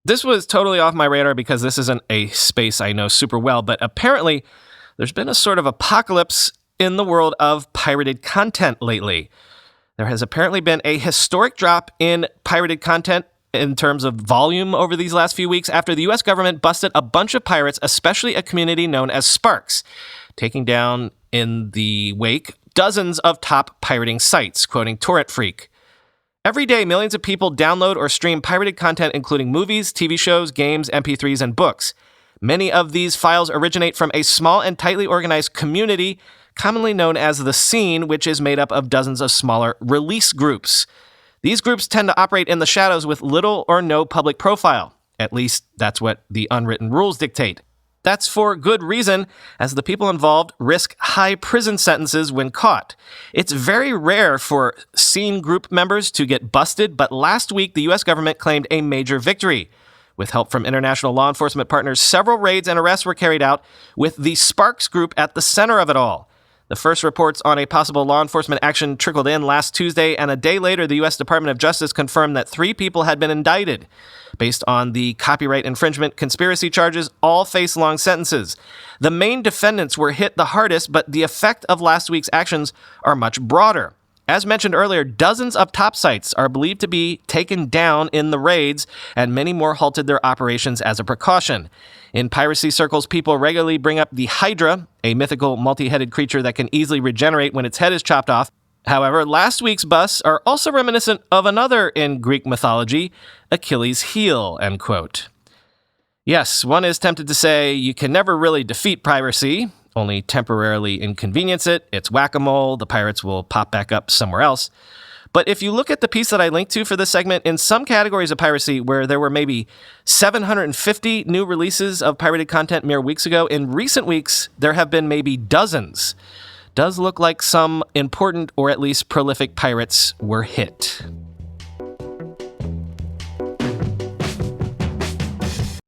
This was totally off my radar because this isn't a space I know super well, but apparently there's been a sort of apocalypse in the world of pirated content lately. There has apparently been a historic drop in pirated content in terms of volume over these last few weeks after the U.S. government busted a bunch of pirates, especially a community known as SPARKS, taking down in the wake dozens of top pirating sites, quoting Torrent Freak. Every day, millions of people download or stream pirated content, including movies, TV shows, games, MP3s, and books. Many of these files originate from a small and tightly organized community, commonly known as the Scene, which is made up of dozens of smaller release groups. These groups tend to operate in the shadows with little or no public profile. At least, that's what the unwritten rules dictate. That's for good reason, as the people involved risk high prison sentences when caught. It's very rare for Scene group members to get busted, but last week the U.S. government claimed a major victory. With help from international law enforcement partners, several raids and arrests were carried out, with the SPARKS group at the center of it all. The first reports on a possible law enforcement action trickled in last Tuesday, and a day later, the U.S. Department of Justice confirmed that 3 people had been indicted. Based on the copyright infringement conspiracy charges, all face long sentences. The main defendants were hit the hardest, but the effect of last week's actions are much broader. As mentioned earlier, dozens of top sites are believed to be taken down in the raids, and many more halted their operations as a precaution. In piracy circles, people regularly bring up the Hydra, a mythical multi-headed creature that can easily regenerate when its head is chopped off. However, last week's busts are also reminiscent of another in Greek mythology, Achilles' heel, end quote. Yes, one is tempted to say you can never really defeat piracy, only temporarily inconvenience it. It's whack-a-mole, the pirates will pop back up somewhere else. But if you look at the piece that I linked to for this segment, in some categories of piracy where there were maybe 750 new releases of pirated content mere weeks ago, in recent weeks there have been maybe dozens. Does look like some important or at least prolific pirates were hit.